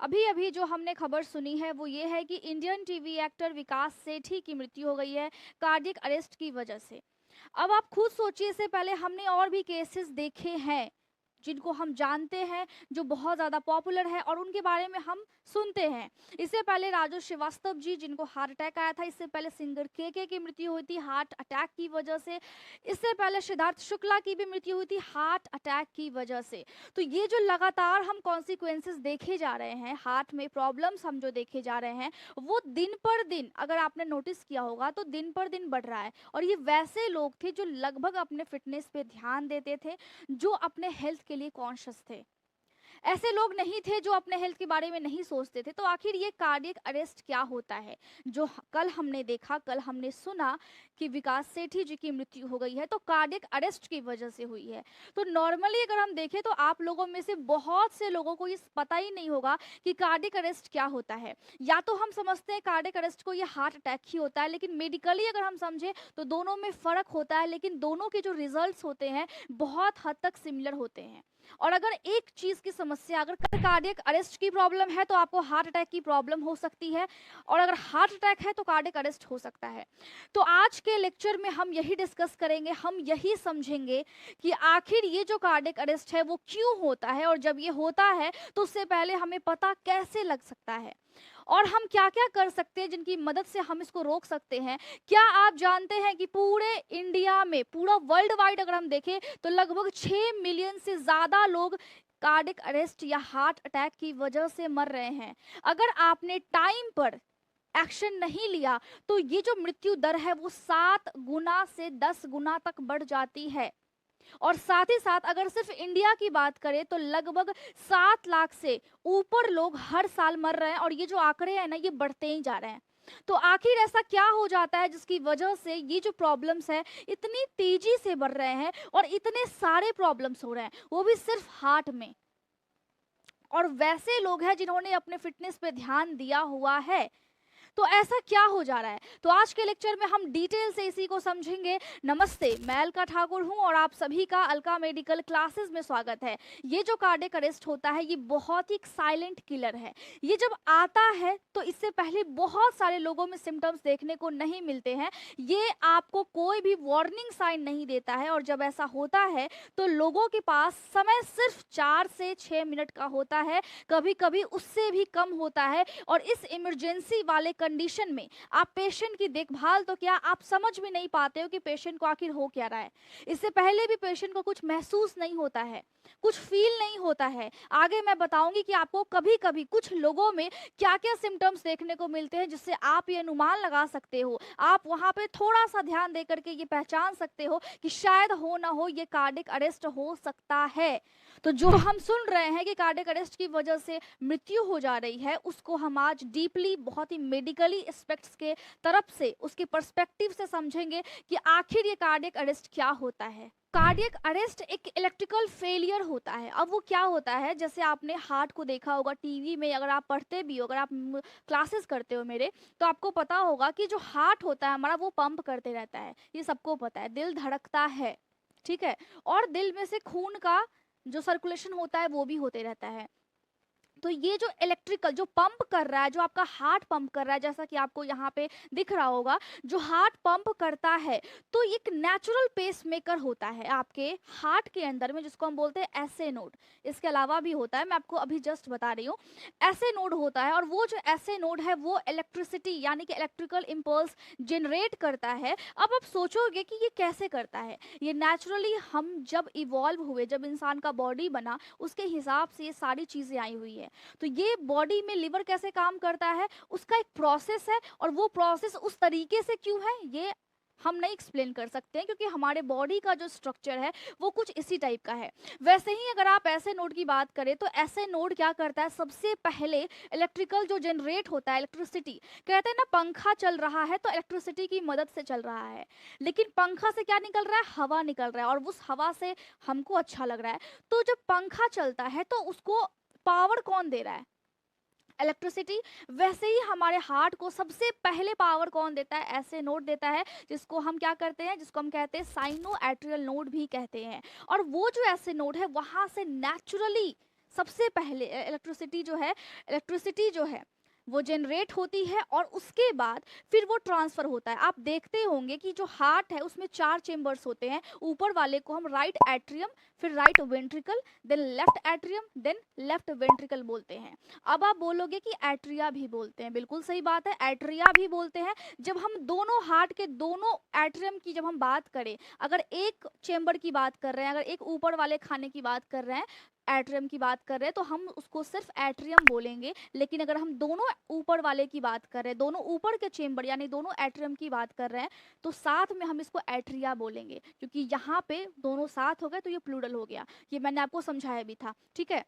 अभी अभी जो हमने खबर सुनी है वो ये है कि इंडियन टीवी एक्टर विकास सेठी की मृत्यु हो गई है कार्डियक अरेस्ट की वजह से। अब आप खुद सोचिए, इससे पहले हमने और भी केसेस देखे हैं जिनको हम जानते हैं, जो बहुत ज़्यादा पॉपुलर है और उनके बारे में हम सुनते हैं। इससे पहले राजू श्रीवास्तव जी, जिनको हार्ट अटैक आया था। इससे पहले सिंगर के की मृत्यु हुई थी हार्ट अटैक की वजह से। इससे पहले सिद्धार्थ शुक्ला की भी मृत्यु हुई थी हार्ट अटैक की वजह से। तो ये जो लगातार हम कॉन्सिक्वेंसेस देखे जा रहे हैं, हार्ट में प्रॉब्लम्स हम जो देखे जा रहे हैं, वो दिन पर दिन, अगर आपने नोटिस किया होगा तो दिन पर दिन बढ़ रहा है। और ये वैसे लोग थे जो लगभग अपने फिटनेस पे ध्यान देते थे, जो अपने हेल्थ के लिए कॉन्शियस थे। ऐसे लोग नहीं थे जो अपने हेल्थ के बारे में नहीं सोचते थे। तो आखिर ये कार्डियक अरेस्ट क्या होता है, जो कल हमने देखा, कल हमने सुना कि विकास सेठी जी की मृत्यु हो गई है, तो कार्डियक अरेस्ट की वजह से हुई है। तो नॉर्मली अगर हम देखें तो आप लोगों में से बहुत से लोगों को ये पता ही नहीं होगा कि कार्डियक अरेस्ट क्या होता है। या तो हम समझते हैं कार्डियक अरेस्ट को ये हार्ट अटैक ही होता है, लेकिन मेडिकली अगर हम समझे तो दोनों में फर्क होता है, लेकिन दोनों के जो रिजल्ट्स होते हैं बहुत हद तक सिमिलर होते हैं। और अगर एक चीज की समस्या, अगर कार्डियक अरेस्ट की प्रॉब्लम है तो आपको हार्ट अटैक की प्रॉब्लम हो सकती है, और अगर हार्ट अटैक है तो कार्डियक अरेस्ट हो सकता है। तो आज के लेक्चर में हम यही डिस्कस करेंगे, हम यही समझेंगे कि आखिर ये जो कार्डियक अरेस्ट है वो क्यों होता है, और जब ये होता है तो उससे पहले हमें पता कैसे लग सकता है, और हम क्या क्या कर सकते हैं जिनकी मदद से हम इसको रोक सकते हैं। क्या आप जानते हैं कि पूरे इंडिया में, पूरा वर्ल्ड वाइड अगर हम देखें तो लगभग 6 मिलियन से ज़्यादा लोग कार्डियक अरेस्ट या हार्ट अटैक की वजह से मर रहे हैं। अगर आपने टाइम पर एक्शन नहीं लिया तो ये जो मृत्यु दर है वो 7 गुना से 10 गुना तक बढ़ जाती है। और साथ ही साथ अगर सिर्फ इंडिया की बात करें तो लगभग 7 लाख से ऊपर लोग हर साल मर रहे हैं, और ये जो आंकड़े हैं ना, ये बढ़ते ही जा रहे हैं। तो आखिर ऐसा क्या हो जाता है जिसकी वजह से ये जो प्रॉब्लम्स है इतनी तेजी से बढ़ रहे हैं, और इतने सारे प्रॉब्लम्स हो रहे हैं, वो भी सिर्फ हार्ट में। और वैसे लोग हैं जिन्होंने अपने फिटनेस पे ध्यान दिया हुआ है। तो ऐसा क्या हो जा रहा है, तो आज के लेक्चर में हम डिटेल से इसी को समझेंगे। नमस्ते, मैं अलका ठाकुर हूं और आप सभी का अलका मेडिकल क्लासेस में स्वागत है। ये जो कार्डियक अरेस्ट होता है ये बहुत ही साइलेंट किलर है। ये जब आता है तो इससे पहले बहुत सारे लोगों में सिम्टम्स देखने को नहीं मिलते हैं। ये आपको कोई भी वार्निंग साइन नहीं देता है, और जब ऐसा होता है तो लोगों के पास समय सिर्फ 4 से 6 मिनट का होता है, कभी कभी उससे भी कम होता है। और इस इमरजेंसी वाले कंडीशन में आप पेशेंट की देखभाल तो क्या, आप समझ भी नहीं पाते हो कि पेशेंट को आखिर हो क्या रहा है। इससे पहले भी पेशेंट को कुछ महसूस नहीं होता है, कुछ फील नहीं होता है। आगे मैं बताऊंगी कि आपको कभी कभी कुछ लोगों में क्या क्या सिम्टम्स देखने को मिलते हैं, जिससे आप ये अनुमान लगा सकते हो। आप वहां पे थोड़ा सा ध्यान दे करके ये पहचान सकते हो कि शायद हो ना हो ये कार्डियक अरेस्ट हो सकता है। तो जो हम सुन रहे हैं कि कार्डियक अरेस्ट की वजह से मृत्यु हो जा रही है, उसको हम आज डीपली, बहुत ही मेडिकली एस्पेक्ट्स के तरफ से, उसके पर्सपेक्टिव से समझेंगे कि आखिर ये कार्डियक अरेस्ट क्या होता है। कार्डियक अरेस्ट एक इलेक्ट्रिकल फेलियर होता है। अब वो क्या होता है, जैसे आपने हार्ट को देखा होगा टीवी में, अगर आप पढ़ते भी हो, अगर आप क्लासेस करते हो मेरे, तो आपको पता होगा कि जो हार्ट होता है हमारा वो पंप करते रहता है, ये सबको पता है। दिल धड़कता है, ठीक है, और दिल में से खून का जो सर्कुलेशन होता है वो भी होते रहता है। तो ये जो इलेक्ट्रिकल जो पंप कर रहा है, जो आपका हार्ट पंप कर रहा है, जैसा कि आपको यहाँ पे दिख रहा होगा, जो हार्ट पंप करता है, तो एक नेचुरल पेस मेकर होता है आपके हार्ट के अंदर में, जिसको हम बोलते हैं एसए नोड। इसके अलावा भी होता है, मैं आपको अभी जस्ट बता रही हूँ। एसए नोड होता है, और वो जो एसए नोड है वो इलेक्ट्रिसिटी यानी कि इलेक्ट्रिकल इम्पल्स जनरेट करता है। अब आप सोचोगे कि ये कैसे करता है। ये नेचुरली हम जब इवॉल्व हुए, जब इंसान का बॉडी बना, उसके हिसाब से ये सारी चीज़ें आई हुई है। तो ये बॉडी में लिवर कैसे काम करता है, उसका एक प्रोसेस है, और वो प्रोसेस उस तरीके से क्यों है ये हम नहीं एक्सप्लेन कर सकते हैं, क्योंकि हमारे बॉडी का जो स्ट्रक्चर है वो कुछ इसी टाइप का है। वैसे ही अगर आप ऐसे नोड की बात करें तो ऐसे नोड क्या करता है, सबसे पहले इलेक्ट्रिकल जो जनरेट होता है, इलेक्ट्रिसिटी, कहते हैं ना पंखा चल रहा है तो इलेक्ट्रिसिटी की मदद से चल रहा है, लेकिन पंखा से क्या निकल रहा है, हवा निकल रहा है, और उस हवा से हमको अच्छा लग रहा है। तो जब पंखा चलता है तो उसको पावर कौन दे रहा है, इलेक्ट्रिसिटी। वैसे ही हमारे हार्ट को सबसे पहले पावर कौन देता है, ऐसे नोड देता है, जिसको हम क्या करते हैं, जिसको हम कहते हैं साइनो एट्रियल नोड भी कहते हैं। और वो जो ऐसे नोड है वहां से नेचुरली सबसे पहले इलेक्ट्रिसिटी जो है वो जनरेट होती है और उसके बाद फिर वो ट्रांसफर होता है। आप देखते होंगे कि जो हार्ट है उसमें 4 चेंबर्स होते हैं। ऊपर वाले को हम राइट एट्रियम, फिर right ventricle, then left atrium, then left ventricle बोलते हैं। अब आप बोलोगे कि एट्रिया भी बोलते हैं, बिल्कुल सही बात है, एट्रिया भी बोलते हैं। जब हम दोनों हार्ट के दोनों एट्रियम की जब हम बात करें, अगर एक चेंबर की बात कर रहे हैं, अगर एक ऊपर वाले खाने की बात कर रहे हैं, एट्रियम की बात कर रहे हैं, तो हम उसको सिर्फ एट्रियम बोलेंगे। लेकिन अगर हम दोनों ऊपर वाले की बात कर रहे हैं, दोनों ऊपर के चेंबर यानी दोनों एट्रियम की बात कर रहे हैं, तो साथ में हम इसको एट्रिया बोलेंगे, क्योंकि यहाँ पे दोनों साथ हो गए तो ये प्लूरल हो गया। ये मैंने आपको समझाया भी था, ठीक है।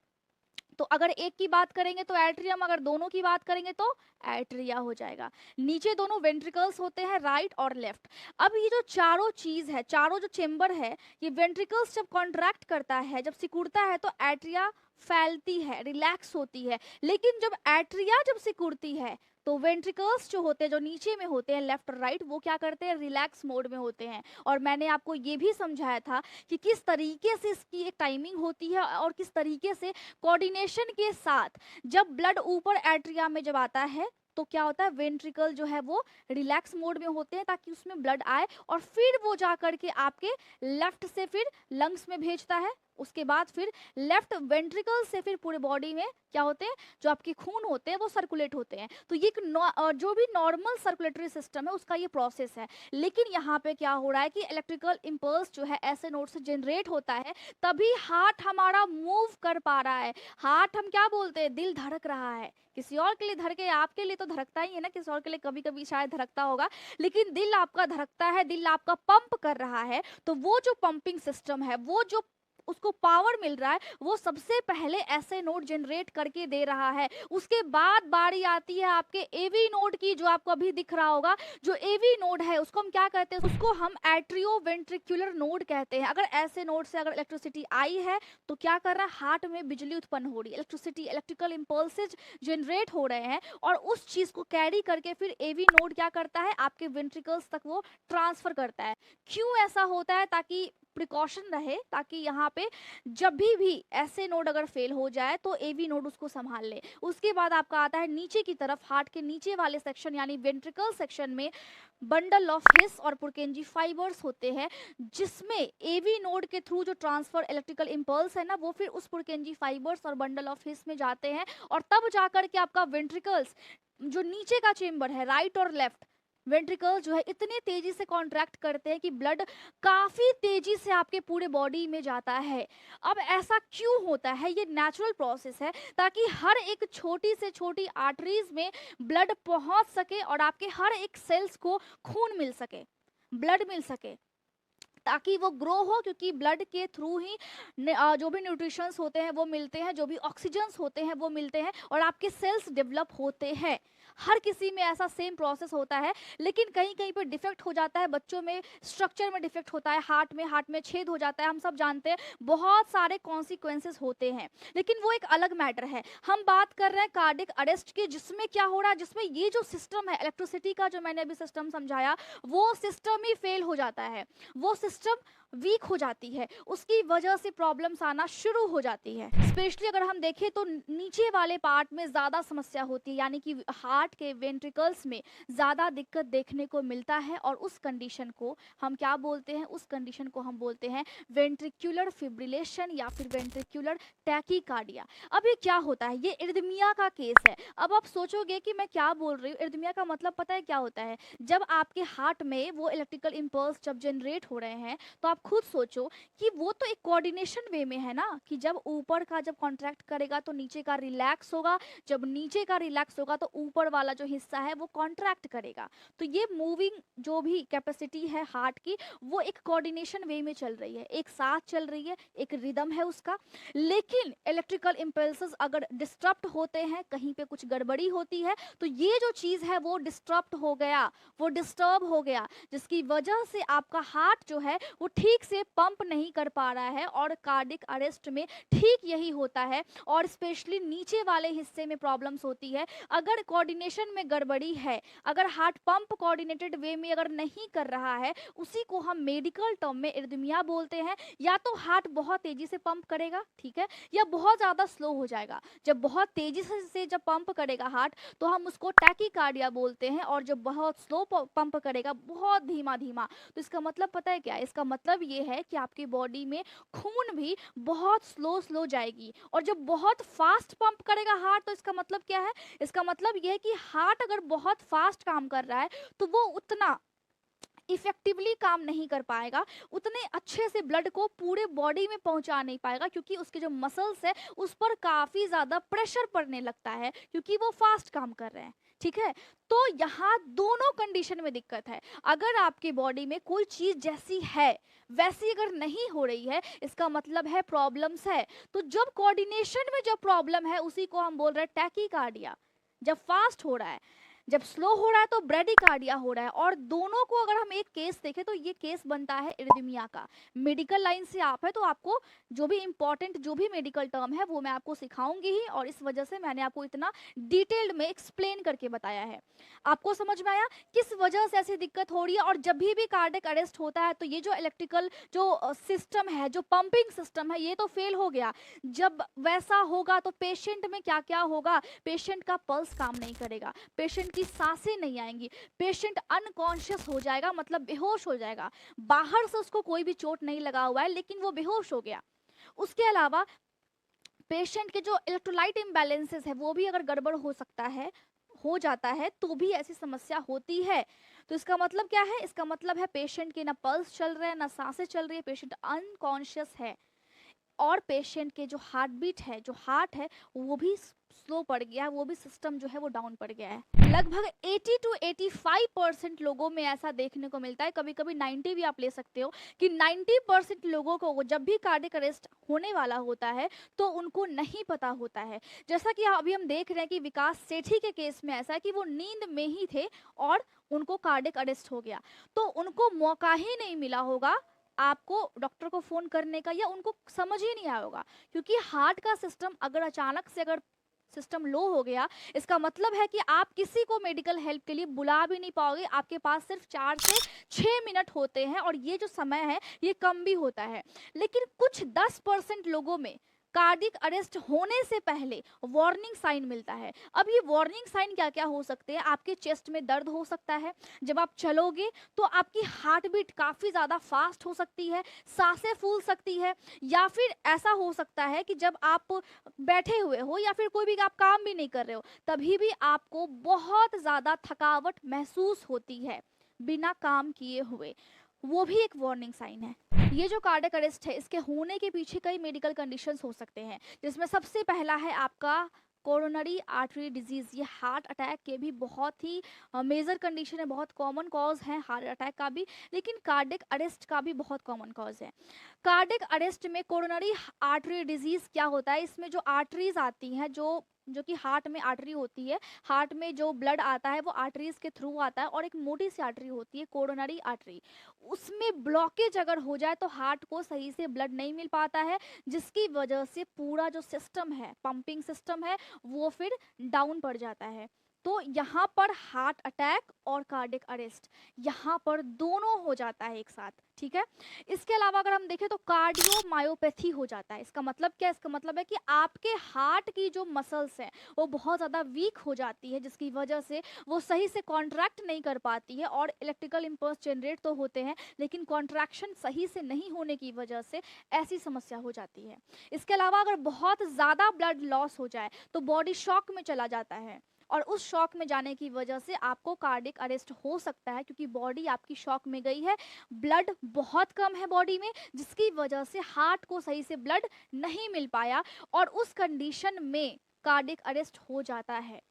तो अगर एक की बात करेंगे तो एट्रियम, अगर दोनों की बात करेंगे तो एट्रिया हो जाएगा। नीचे दोनों वेंट्रिकल्स होते हैं, राइट और लेफ्ट। अब ये जो चारों चीज है, चारों जो चेंबर है, ये वेंट्रिकल्स जब कॉन्ट्रैक्ट करता है, जब सिकुड़ता है, तो एट्रिया फैलती है, रिलैक्स होती है। लेकिन जब एट्रिया जब सिकुड़ती है तो वेंट्रिकल्स जो होते हैं, जो नीचे में होते हैं लेफ्ट और राइट, वो क्या करते हैं, रिलैक्स मोड में होते हैं। और मैंने आपको ये भी समझाया था कि किस तरीके से इसकी एक टाइमिंग होती है और किस तरीके से कोऑर्डिनेशन के साथ जब ब्लड ऊपर एट्रिया में जब आता है तो क्या होता है, वेंट्रिकल जो है वो रिलैक्स मोड में होते हैं ताकि उसमें ब्लड आए और फिर वो जा करके आपके लेफ्ट से फिर लंग्स में भेजता है। उसके बाद फिर लेफ्ट वेंट्रिकल से फिर पूरे बॉडी में क्या होते हैं, जो आपके खून होते हैं वो सर्कुलेट होते हैं। तो ये जो भी नॉर्मल सर्कुलेटरी सिस्टम है उसका ये प्रोसेस है। लेकिन यहाँ पे क्या हो रहा है कि इलेक्ट्रिकल इंपल्स जो है ऐसे नोड से जनरेट होता है, तभी हार्ट हमारा मूव कर पा रहा है। हार्ट हम क्या बोलते हैं, दिल धड़क रहा है। किसी और के लिए धड़के, आपके लिए तो धड़कता ही है ना, किसी और के लिए कभी कभी शायद धड़कता होगा, लेकिन दिल आपका धड़कता है, दिल आपका पंप कर रहा है। तो वो जो पंपिंग सिस्टम है, वो जो उसको पावर मिल रहा है, वो सबसे पहले ऐसे नोड जनरेट करके दे रहा है। उसके बाद बारी आती है आपके एवी नोड की, जो आपको अभी दिख रहा होगा। जो एवी नोड है उसको हम क्या कहते हैं, उसको हम एट्रियोवेंट्रिकुलर नोड कहते हैं। अगर ऐसे नोड से अगर इलेक्ट्रिसिटी आई है तो क्या कर रहा है, हार्ट में बिजली उत्पन्न हो रही है, इलेक्ट्रिसिटी, इलेक्ट्रिकल इंपल्सेज जनरेट हो रहे हैं और उस चीज को कैरी करके फिर एवी नोड क्या करता है, आपके वेंट्रिकल्स तक वो ट्रांसफर करता है। क्यों ऐसा होता है, ताकि प्रिकॉशन रहे, ताकि यहाँ पे जब भी ऐसे नोड अगर फेल हो जाए तो एवी नोड उसको संभाल ले। उसके बाद आपका आता है नीचे की तरफ, हार्ट के नीचे वाले सेक्शन यानी वेंट्रिकल सेक्शन में बंडल ऑफ हिस और पुरकेंजी फाइबर्स होते हैं, जिसमें एवी नोड के थ्रू जो ट्रांसफर इलेक्ट्रिकल इंपल्स है ना, वो फिर उस पुरकेंजी फाइबर्स और बंडल ऑफ हिस में जाते हैं और तब जाकर के आपका वेंट्रिकल्स, जो नीचे का चेंबर है, राइट और लेफ्ट वेंट्रिकल जो है, इतने तेजी से कॉन्ट्रैक्ट करते हैं कि ब्लड काफी तेजी से आपके पूरे बॉडी में जाता है। अब ऐसा क्यों होता है, ये नेचुरल प्रोसेस है, ताकि हर एक छोटी से छोटी आर्टरीज में ब्लड पहुंच सके और आपके हर एक सेल्स को खून मिल सके, ब्लड मिल सके, ताकि वो ग्रो हो। क्योंकि ब्लड के थ्रू ही जो भी न्यूट्रिशंस होते हैं वो मिलते हैं, जो भी ऑक्सीजन्स होते हैं वो मिलते हैं और आपके सेल्स डेवलप होते हैं। हर किसी में ऐसा सेम प्रोसेस होता है, लेकिन कहीं कहीं पर डिफेक्ट हो जाता है। बच्चों में स्ट्रक्चर में डिफेक्ट होता है, हार्ट में छेद हो जाता है, हम सब जानते हैं, बहुत सारे कॉन्सिक्वेंसेस होते हैं, लेकिन वो एक अलग मैटर है। हम बात कर रहे हैं कार्डियक अरेस्ट की, जिसमें क्या हो रहा है, जिसमें ये जो सिस्टम है इलेक्ट्रिसिटी का, जो मैंने अभी सिस्टम समझाया, वो सिस्टम ही फेल हो जाता है, वो सिस्टम वीक हो जाती है, उसकी वजह से प्रॉब्लम्स आना शुरू हो जाती है। स्पेशली अगर हम देखें तो नीचे वाले पार्ट में ज़्यादा समस्या होती है, यानी कि हार्ट के वेंट्रिकल्स में ज़्यादा दिक्कत देखने को मिलता है और उस कंडीशन को हम क्या बोलते हैं, उस कंडीशन को हम बोलते हैं वेंट्रिकुलर फिब्रिलेशन या फिर वेंट्रिकुलर टैकीकार्डिया। अब ये क्या होता है, ये इर्दमिया का केस है। अब आप सोचोगे कि मैं क्या बोल रही हूँ, इर्दमिया का मतलब पता है क्या होता है, जब आपके हार्ट में वो इलेक्ट्रिकल इंपल्स जब जनरेट हो रहे हैं, तो आप खुद सोचो कि वो तो एक कोऑर्डिनेशन वे में है ना, कि जब ऊपर का जब कॉन्ट्रैक्ट करेगा तो नीचे का रिलैक्स होगा, जब नीचे का रिलैक्स होगा तो ऊपर वाला जो हिस्सा है वो कॉन्ट्रैक्ट करेगा। तो ये मूविंग जो भी कैपेसिटी है हार्ट की, वो एक कोऑर्डिनेशन वे में चल रही है, एक साथ चल रही है, एक रिदम है उसका। लेकिन इलेक्ट्रिकल इंपल्सेस अगर डिस्टर्ब होते हैं, कहीं पे कुछ गड़बड़ी होती है, तो ये जो चीज है वो डिस्टर्ब हो गया, वो डिस्टर्ब हो गया, जिसकी वजह से आपका हार्ट जो है वो ठीक से पंप नहीं कर पा रहा है, और कार्डिक अरेस्ट में ठीक यही होता है। और स्पेशली नीचे वाले हिस्से में प्रॉब्लम्स होती है। अगर कोऑर्डिनेशन में गड़बड़ी है, अगर हार्ट पंप कोऑर्डिनेटेड वे में अगर नहीं कर रहा है, उसी को हम मेडिकल टर्म में एरिथमिया बोलते हैं। या तो हार्ट बहुत तेजी से पंप करेगा, ठीक है, या बहुत ज़्यादा स्लो हो जाएगा। जब बहुत तेजी से जब पंप करेगा हार्ट, तो हम उसको टैकीकार्डिया बोलते हैं। और जब बहुत स्लो पंप करेगा, बहुत धीमा धीमा, तो इसका मतलब पता है क्या है? इसका मतलब ये है कि आपकी बॉडी में खून भी बहुत स्लो जाएगी। और जब बहुत फास्ट पंप करेगा हार्ट, तो इसका मतलब क्या है? इसका मतलब ये है कि हार्ट अगर बहुत फास्ट काम कर रहा है, तो वो उतना इफेक्टिवली काम नहीं कर पाएगा, उतने अच्छे से ब्लड को पूरे बॉडी में पहुंचा नहीं पाएगा, क्योंकि उसके जो मसल्स है उस पर काफ़ी ज़्यादा प्रेशर पड़ने लगता है, क्योंकि वो फास्ट काम कर रहे हैं। ठीक है, तो यहाँ दोनों कंडीशन में दिक्कत है। अगर आपकी बॉडी में कोई चीज़ जैसी है वैसी अगर नहीं हो रही है, इसका मतलब है प्रॉब्लम्स है। तो जब कोऑर्डिनेशन में जब प्रॉब्लम है, उसी को हम बोल रहे हैं टैकीकार्डिया। जब फास्ट हो रहा है, जब स्लो हो रहा है, तो ब्रेडिकार्डिया हो रहा है। और दोनों को अगर हम एक केस देखें, तो ये केस बनता है एरिथमिया का। मेडिकल लाइन से आप है, तो आपको जो भी इंपॉर्टेंट जो भी मेडिकल टर्म है वो मैं आपको सिखाऊंगी ही, और इस वजह से मैंने आपको इतना डिटेल्ड में एक्सप्लेन करके बताया है। आपको समझ में आया किस वजह से ऐसी दिक्कत हो रही है? और जब भी कार्डियक अरेस्ट होता है, तो ये जो इलेक्ट्रिकल जो सिस्टम है, जो पंपिंग सिस्टम है, ये तो फेल हो गया। जब वैसा होगा तो पेशेंट में क्या क्या होगा? पेशेंट का पल्स काम नहीं करेगा, पेशेंट की सांसें नहीं आएंगी, पेशेंट अनकॉन्शियस हो जाएगा, मतलब बेहोश हो जाएगा। बाहर से उसको कोई भी चोट नहीं लगा हुआ है, लेकिन वो बेहोश हो गया। उसके अलावा पेशेंट के जो इलेक्ट्रोलाइट इम्बैलेंसेस है, वो भी अगर गड़बड़ हो सकता है, हो जाता है, तो भी ऐसी समस्या होती है। तो इसका मतलब क्या है? इसका मतलब है पेशेंट के ना पल्स चल रहे हैं, ना सांसें चल रही है, पेशेंट अनकॉन्शियस है। और पेशेंट के जो हार्ट बीट है, जो हार्ट है, वो भी स्लो पड़ गया है, वो भी सिस्टम जो है वो डाउन पड़ गया है। लगभग 80 to 85% लोगों में ऐसा देखने को मिलता है, कभी कभी 90 भी आप ले सकते हो, कि 90% लोगों को जब भी कार्डियक अरेस्ट होने वाला होता है, तो उनको नहीं पता होता है। जैसा कि अभी हम देख रहे हैं कि विकास सेठी के केस में ऐसा है कि वो नींद में ही थे और उनको कार्डियक अरेस्ट हो गया। तो उनको मौका ही नहीं मिला होगा आपको डॉक्टर को फ़ोन करने का, या उनको समझ ही नहीं आया होगा। क्योंकि हार्ट का सिस्टम अगर अचानक से अगर सिस्टम लो हो गया, इसका मतलब है कि आप किसी को मेडिकल हेल्प के लिए बुला भी नहीं पाओगे। आपके पास सिर्फ 4 से 6 मिनट होते हैं, और ये जो समय है ये कम भी होता है। लेकिन कुछ 10% लोगों में कार्डियक अरेस्ट होने से पहले वार्निंग साइन मिलता है। अब ये वार्निंग साइन क्या क्या हो सकते हैं? आपके चेस्ट में दर्द हो सकता है, जब आप चलोगे तो आपकी हार्ट बीट काफ़ी ज़्यादा फास्ट हो सकती है, सांसें फूल सकती है, या फिर ऐसा हो सकता है कि जब आप बैठे हुए हो या फिर कोई भी आप काम भी नहीं कर रहे हो, तभी भी आपको बहुत ज़्यादा थकावट महसूस होती है बिना काम किए हुए, वो भी एक वार्निंग साइन है। ये जो कार्डियक अरेस्ट है, इसके होने के पीछे कई मेडिकल कंडीशंस हो सकते हैं, जिसमें सबसे पहला है आपका कोरोनरी आर्टरी डिजीज़। ये हार्ट अटैक के भी बहुत ही मेजर कंडीशन है, बहुत कॉमन कॉज है हार्ट अटैक का भी, लेकिन कार्डियक अरेस्ट का भी बहुत कॉमन कॉज है। कार्डियक अरेस्ट में कोरोनरी आर्टरी डिजीज़ क्या होता है? इसमें जो आर्टरीज आती हैं, जो जो कि हार्ट में आर्टरी होती है, हार्ट में जो ब्लड आता है वो आर्टरीज के थ्रू आता है, और एक मोटी सी आर्टरी होती है कोरोनरी आर्टरी, उसमें ब्लॉकेज अगर हो जाए तो हार्ट को सही से ब्लड नहीं मिल पाता है, जिसकी वजह से पूरा जो सिस्टम है, पंपिंग सिस्टम है, वो फिर डाउन पड़ जाता है। तो यहाँ पर हार्ट अटैक और कार्डियक अरेस्ट यहाँ पर दोनों हो जाता है एक साथ। ठीक है, इसके अलावा अगर हम देखें तो कार्डियोमायोपैथी हो जाता है। इसका मतलब क्या है? इसका मतलब है कि आपके हार्ट की जो मसल्स हैं वो बहुत ज़्यादा वीक हो जाती है, जिसकी वजह से वो सही से कॉन्ट्रैक्ट नहीं कर पाती है, और इलेक्ट्रिकल इम्पल्स जनरेट तो होते हैं, लेकिन कॉन्ट्रैक्शन सही से नहीं होने की वजह से ऐसी समस्या हो जाती है। इसके अलावा अगर बहुत ज़्यादा ब्लड लॉस हो जाए, तो बॉडी शॉक में चला जाता है, और उस शॉक में जाने की वजह से आपको कार्डियक अरेस्ट हो सकता है, क्योंकि बॉडी आपकी शॉक में गई है, ब्लड बहुत कम है बॉडी में, जिसकी वजह से हार्ट को सही से ब्लड नहीं मिल पाया, और उस कंडीशन में कार्डियक अरेस्ट हो जाता है।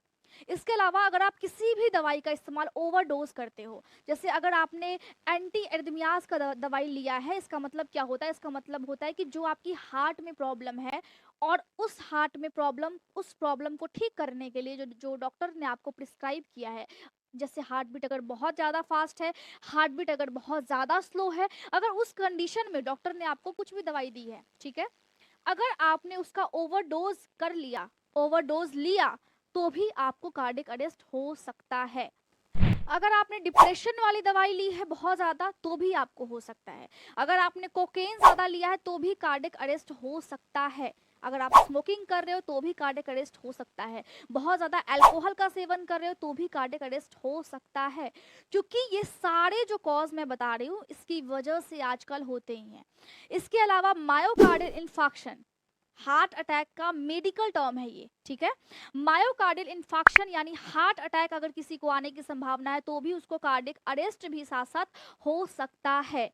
इसके अलावा अगर आप किसी भी दवाई का इस्तेमाल ओवरडोज करते हो, जैसे अगर आपने एंटी एरिथमियाज का दवाई लिया है, इसका मतलब क्या होता है? इसका मतलब होता है कि जो आपकी हार्ट में प्रॉब्लम है, और उस हार्ट में प्रॉब्लम, उस प्रॉब्लम को ठीक करने के लिए जो जो डॉक्टर ने आपको प्रिस्क्राइब किया है, जैसे हार्ट बीट अगर बहुत ज़्यादा फास्ट है, हार्ट बीट अगर बहुत ज़्यादा स्लो है, अगर उस कंडीशन में डॉक्टर ने आपको कुछ भी दवाई दी है, ठीक है, अगर आपने उसका ओवरडोज कर लिया, ओवरडोज लिया, तो भी आपको कार्डियक अरेस्ट हो सकता है। अगर आपने डिप्रेशन वाली दवाई ली है बहुत ज़्यादा, तो भी आपको हो सकता है। अगर आपने कोकेन ज़्यादा लिया है तो भी कार्डियक अरेस्ट हो सकता है। अगर आप स्मोकिंग कर रहे हो तो भी कार्डियक अरेस्ट हो सकता है। बहुत ज़्यादा अल्कोहल का सेवन कर रहे हो तो भी कार्डियक अरेस्ट हो सकता है। क्योंकि ये सारे जो कॉज मैं बता रही हूँ इसकी वजह से आजकल होते ही हैं। इसके अलावा मायोकार्डियल इन्फार्क्शन, हार्ट अटैक का मेडिकल टर्म है ये, ठीक है। मायोकार्डियल इन्फार्क्शन यानी हार्ट अटैक अगर किसी को आने की संभावना है तो भी उसको कार्डियक अरेस्ट भी साथ साथ हो सकता है।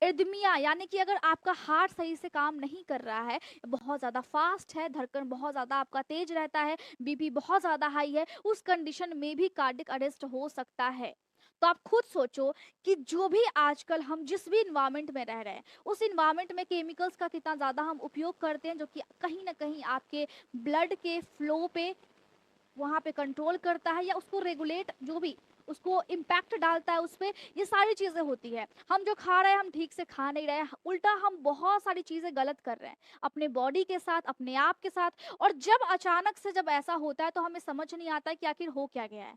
इर्दमिया यानी कि अगर आपका हार्ट सही से काम नहीं कर रहा है, बहुत ज़्यादा फास्ट है, धड़कन बहुत ज़्यादा आपका तेज रहता है, बीपी बहुत ज़्यादा हाई है, उस कंडीशन में भी कार्डियक अरेस्ट हो सकता है। तो आप खुद सोचो कि जो भी आजकल हम जिस भी इन्वायरमेंट में रह रहे हैं, उस इन्वायरमेंट में केमिकल्स का कितना ज़्यादा हम उपयोग करते हैं, जो कि कहीं ना कहीं आपके ब्लड के फ्लो पे वहाँ पे कंट्रोल करता है या उसको रेगुलेट, जो भी उसको इम्पैक्ट डालता है उस पर, ये सारी चीज़ें होती है। हम जो खा रहे हैं हम ठीक से खा नहीं रहे हैं, उल्टा हम बहुत सारी चीज़ें गलत कर रहे हैं अपने बॉडी के साथ, अपने आप के साथ। और जब अचानक से जब ऐसा होता है तो हमें समझ नहीं आता है कि आखिर हो क्या गया है।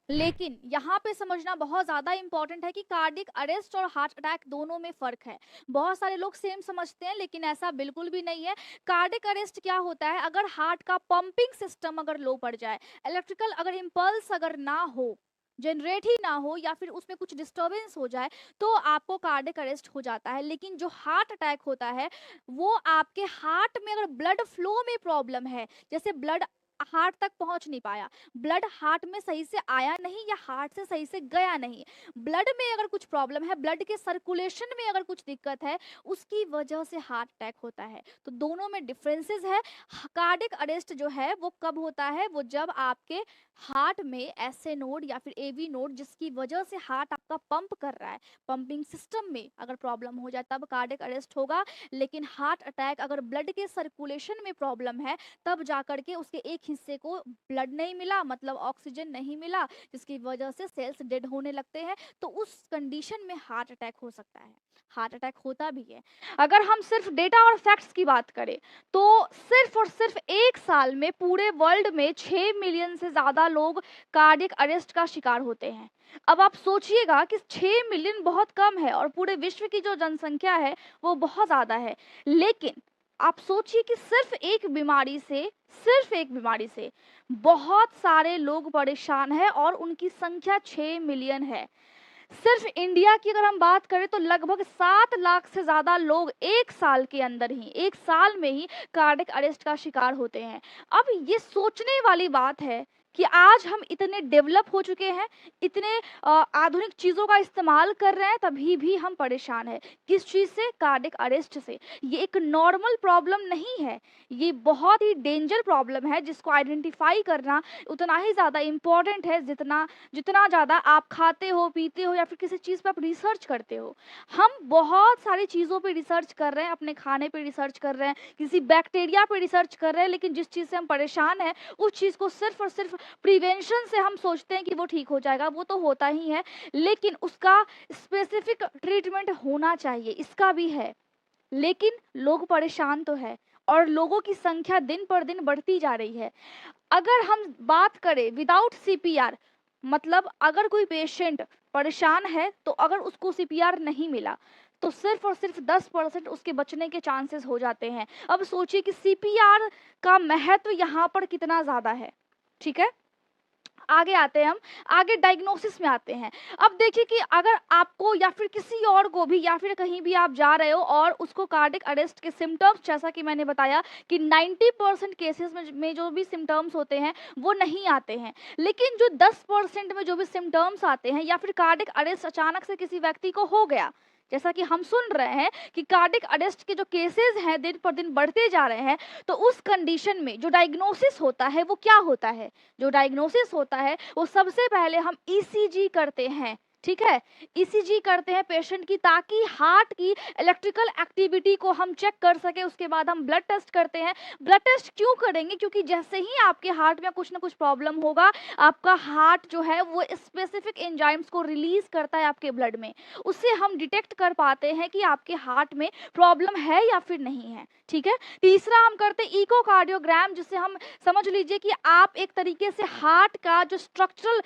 लेकिन यहाँ पे समझना बहुत ज़्यादा इंपॉर्टेंट है कि कार्डियक अरेस्ट और हार्ट अटैक दोनों में फ़र्क है। बहुत सारे लोग सेम समझते हैं लेकिन ऐसा बिल्कुल भी नहीं है। कार्डियक अरेस्ट क्या होता है, अगर हार्ट का पंपिंग सिस्टम अगर लो पड़ जाए, इलेक्ट्रिकल अगर इम्पल्स अगर ना हो, जनरेट ही ना हो, या फिर उसमें कुछ डिस्टर्बेंस हो जाए, तो आपको कार्डियक अरेस्ट हो जाता है। लेकिन जो हार्ट अटैक होता है वो आपके हार्ट में अगर ब्लड फ्लो में प्रॉब्लम है, जैसे ब्लड हार्ट तक पहुंच नहीं पाया, ब्लड हार्ट में सही से आया नहीं या हार्ट से सही से गया नहीं, ब्लड में अगर कुछ प्रॉब्लम है, ब्लड के सर्कुलेशन में अगर कुछ दिक्कत है, उसकी वजह से हार्ट अटैक होता है। तो दोनों में डिफरेंसेस है। कार्डियक अरेस्ट जो है वो कब होता है, वो जब आपके हार्ट में एसए नोड या फिर एवी नोड, जिसकी वजह से हार्ट आपका पंप कर रहा है, पंपिंग सिस्टम में अगर प्रॉब्लम हो जाए तब कार्डियक अरेस्ट होगा। लेकिन हार्ट अटैक अगर ब्लड के सर्कुलेशन में प्रॉब्लम है, तब जाकर के उसके एक हिस्से को ब्लड नहीं मिला, मतलब ऑक्सीजन नहीं मिला, जिसकी वजह से सेल्स डेड होने लगते हैं, तो उस कंडीशन में हार्ट अटैक हो सकता है। हार्ट अटैक होता भी है। अगर हम सिर्फ डेटा और फैक्ट्स की बात करें तो सिर्फ और सिर्फ एक साल में पूरे वर्ल्ड में 6 मिलियन से ज़्यादा लोग कार्डियक अरेस्ट का शिकार होते हैं। अब आप सोचिएगा कि 6 मिलियन बहुत कम है और पूरे विश्व की जो जनसंख्या है वो बहुत ज़्यादा है। लेकिन आप सोचिए कि सिर्फ एक बीमारी से बहुत सारे लोग परेशान हैं और उनकी संख्या 6 मिलियन है। सिर्फ इंडिया की अगर हम बात करें तो लगभग 7 लाख से ज़्यादा लोग एक साल के अंदर ही, एक साल में ही कार्डियक अरेस्ट का शिकार होते हैं। अब ये सोचने वाली बात है कि आज हम इतने डेवलप हो चुके हैं, इतने आधुनिक चीज़ों का इस्तेमाल कर रहे हैं, तभी भी हम परेशान हैं। किस चीज़ से? कार्डियक अरेस्ट से। ये एक नॉर्मल प्रॉब्लम नहीं है, ये बहुत ही डेंजर प्रॉब्लम है जिसको आइडेंटिफाई करना उतना ही ज़्यादा इम्पॉर्टेंट है जितना जितना ज़्यादा आप खाते हो, पीते हो या फिर किसी चीज़ पे आप रिसर्च करते हो। हम बहुत सारी चीज़ों पे रिसर्च कर रहे हैं, अपने खाने पे रिसर्च कर रहे हैं, किसी बैक्टीरिया पे रिसर्च कर रहे हैं, लेकिन जिस चीज़ से हम परेशान हैं उस चीज़ को सिर्फ और सिर्फ प्रिवेंशन से हम सोचते हैं कि वो ठीक हो जाएगा। वो तो होता ही है, लेकिन उसका स्पेसिफिक ट्रीटमेंट होना चाहिए, इसका भी है। लेकिन लोग परेशान तो है और लोगों की संख्या दिन पर दिन बढ़ती जा रही है। अगर हम बात करें विदाउट सीपीआर, मतलब अगर कोई पेशेंट परेशान है तो अगर उसको सीपीआर नहीं मिला तो सिर्फ और सिर्फ 10% उसके बचने के चांसेस हो जाते हैं। अब सोचिए कि सीपीआर का महत्व यहाँ पर कितना ज़्यादा है। ठीक है, आगे आते हैं हम, आगे डायग्नोसिस में आते हैं। अब देखिए कि अगर आपको या फिर किसी और को भी या फिर कहीं भी आप जा रहे हो और उसको कार्डियक अरेस्ट के सिम्टम्स, जैसा कि मैंने बताया कि 90% केसेस में जो भी सिम्टम्स होते हैं वो नहीं आते हैं, लेकिन जो 10% में जो भी सिम्टम्स आते हैं या फिर कार्डियक अरेस्ट अचानक से किसी व्यक्ति को हो गया, जैसा कि हम सुन रहे हैं कि कार्डियक अरेस्ट के जो केसेस हैं दिन पर दिन बढ़ते जा रहे हैं, तो उस कंडीशन में जो डायग्नोसिस होता है वो क्या होता है? जो डायग्नोसिस होता है वो सबसे पहले हम ईसीजी करते हैं। ठीक है। ईसीजी करते हैं पेशेंट की, ताकि हार्ट की इलेक्ट्रिकल एक्टिविटी को हम चेक कर सके। उसके बाद हम ब्लड टेस्ट करते हैं। ब्लड टेस्ट क्यों करेंगे? क्योंकि जैसे ही आपके हार्ट में कुछ ना कुछ प्रॉब्लम होगा, आपका हार्ट जो है वो स्पेसिफिक एंजाइम्स को रिलीज करता है आपके ब्लड में। उससे हम डिटेक्ट कर पाते हैं कि आपके हार्ट में प्रॉब्लम है या फिर नहीं है। ठीक है। तीसरा हम करते हैं इकोकार्डियोग्राम, जिससे हम समझ लीजिए कि आप एक तरीके से हार्ट का जो स्ट्रक्चरल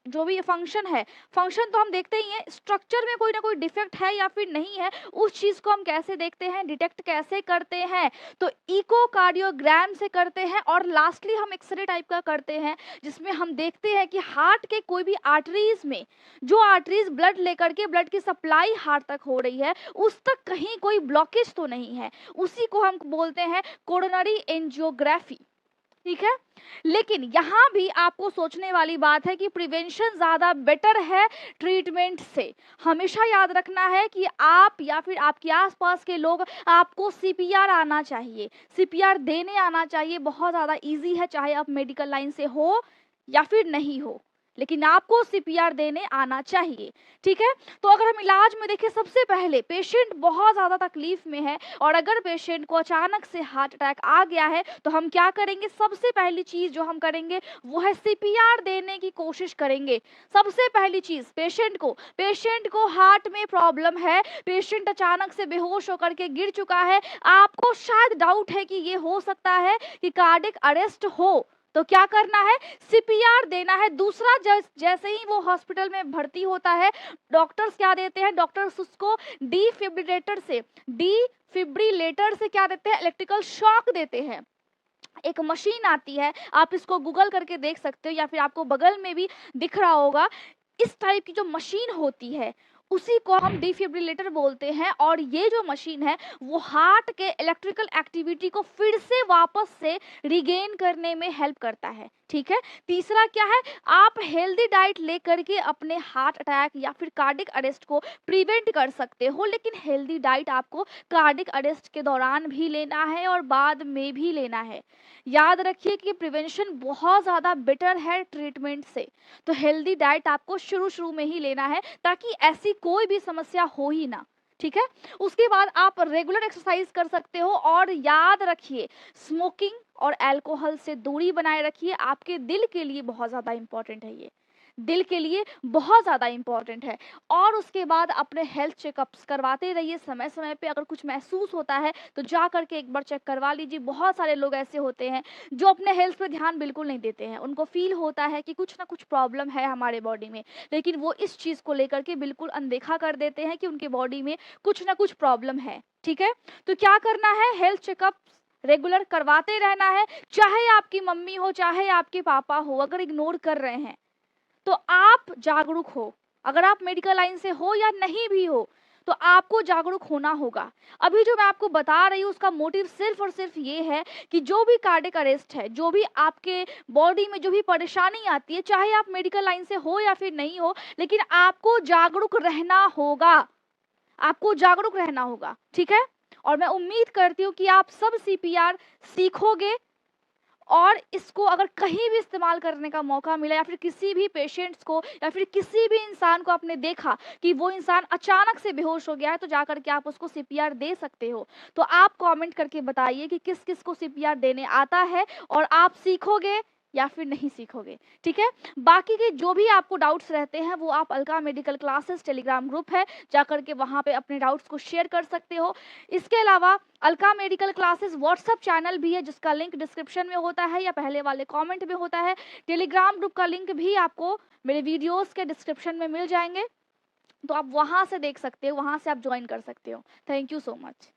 जो भी फंक्शन है, फंक्शन तो हम देखते ही हैं, स्ट्रक्चर में कोई ना कोई डिफेक्ट है या फिर नहीं है, उस चीज को हम कैसे देखते हैं, डिटेक्ट कैसे करते हैं? तो इकोकार्डियोग्राम से करते हैं। और लास्टली हम एक्सरे टाइप का करते हैं, जिसमें हम देखते हैं कि हार्ट के कोई भी आर्टरीज में, जो आर्टरीज ब्लड लेकर के ब्लड की सप्लाई हार्ट तक हो रही है, उस तक कहीं कोई ब्लॉकेज तो नहीं है। उसी को हम बोलते हैं कोरोनरी एंजियोग्राफी। ठीक है। लेकिन यहाँ भी आपको सोचने वाली बात है कि प्रिवेंशन ज्यादा बेटर है ट्रीटमेंट से। हमेशा याद रखना है कि आप या फिर आपके आसपास के लोग, आपको सीपीआर आना चाहिए, सीपीआर देने आना चाहिए। बहुत ज्यादा इजी है, चाहे आप मेडिकल लाइन से हो या फिर नहीं हो, लेकिन आपको सीपीआर देने आना चाहिए। ठीक है। तो अगर हम इलाज में देखें, सबसे पहले पेशेंट बहुत ज़्यादा तकलीफ में है और अगर पेशेंट को अचानक से हार्ट अटैक आ गया है, तो हम क्या करेंगे? सबसे पहली चीज़ जो हम करेंगे वो है सीपीआर देने की कोशिश करेंगे। सबसे पहली चीज़ पेशेंट को हार्ट में प्रॉब्लम है, पेशेंट अचानक से बेहोश होकर के गिर चुका है, आपको शायद डाउट है कि ये हो सकता है कि कार्डियक अरेस्ट हो, तो क्या करना है? सीपीआर देना है। दूसरा, जैसे ही वो हॉस्पिटल में भर्ती होता है, डॉक्टर्स क्या देते हैं? डॉक्टर्स उसको डीफिब्रिलेटर से क्या देते हैं? इलेक्ट्रिकल शॉक देते हैं। एक मशीन आती है, आप इसको गूगल करके देख सकते हो या फिर आपको बगल में भी दिख रहा होगा। इस टाइप की जो मशीन होती है, उसी को हम डिफिब्रिलेटर बोलते हैं। और ये जो मशीन है वो हार्ट के इलेक्ट्रिकल एक्टिविटी को फिर से वापस से रिगेन करने में हेल्प करता है। ठीक है। तीसरा क्या है? आप हेल्दी डाइट लेकर के अपने हार्ट अटैक या फिर कार्डिक अरेस्ट को प्रिवेंट कर सकते हो। लेकिन हेल्दी डाइट आपको कार्डिक अरेस्ट के दौरान भी लेना है और बाद में भी लेना है। याद रखिए कि प्रिवेंशन बहुत ज़्यादा बेटर है ट्रीटमेंट से। तो हेल्दी डाइट आपको शुरू शुरू में ही लेना है, ताकि ऐसी कोई भी समस्या हो ही ना। ठीक है। उसके बाद आप रेगुलर एक्सरसाइज कर सकते हो। और याद रखिए, स्मोकिंग और अल्कोहल से दूरी बनाए रखिए। आपके दिल के लिए बहुत ज़्यादा इंपॉर्टेंट है, ये दिल के लिए बहुत ज़्यादा इंपॉर्टेंट है। और उसके बाद अपने हेल्थ चेकअप्स करवाते रहिए समय समय पे। अगर कुछ महसूस होता है तो जा करके एक बार चेक करवा लीजिए। बहुत सारे लोग ऐसे होते हैं जो अपने हेल्थ पे ध्यान बिल्कुल नहीं देते हैं। उनको फील होता है कि कुछ ना कुछ प्रॉब्लम है हमारे बॉडी में, लेकिन वो इस चीज़ को लेकर के बिल्कुल अनदेखा कर देते हैं कि उनके बॉडी में कुछ ना कुछ प्रॉब्लम है। ठीक है। तो क्या करना है? हेल्थ चेकअप रेगुलर करवाते रहना है। चाहे आपकी मम्मी हो, चाहे आपके पापा हो, अगर इग्नोर कर रहे हैं तो आप जागरूक हो। अगर आप मेडिकल लाइन से हो या नहीं भी हो, तो आपको जागरूक होना होगा। अभी जो मैं आपको बता रही हूँ उसका मोटिव सिर्फ और सिर्फ ये है कि जो भी कार्डियक अरेस्ट है, जो भी आपके बॉडी में जो भी परेशानी आती है, चाहे आप मेडिकल लाइन से हो या फिर नहीं हो, लेकिन आपको जागरूक रहना होगा। आपको जागरूक रहना होगा। ठीक है। और मैं उम्मीद करती हूँ कि आप सब सीपीआर सीखोगे और इसको अगर कहीं भी इस्तेमाल करने का मौका मिला या फिर किसी भी पेशेंट्स को या फिर किसी भी इंसान को आपने देखा कि वो इंसान अचानक से बेहोश हो गया है, तो जाकर के आप उसको सीपीआर दे सकते हो। तो आप कमेंट करके बताइए कि किस किस को सीपीआर देने आता है और आप सीखोगे या फिर नहीं सीखोगे। ठीक है। बाकी के जो भी आपको डाउट्स रहते हैं वो आप Alka medical classes Telegram group है, जाकर के वहाँ पे अपने डाउट्स को शेयर कर सकते हो। इसके अलावा Alka medical classes WhatsApp channel भी है, जिसका लिंक डिस्क्रिप्शन में होता है या पहले वाले कमेंट में होता है। टेलीग्राम ग्रुप का लिंक भी आपको मेरे वीडियोस के डिस्क्रिप्शन में मिल जाएंगे, तो आप वहाँ से देख सकते हो, वहाँ से आप ज्वाइन कर सकते हो। Thank you so much.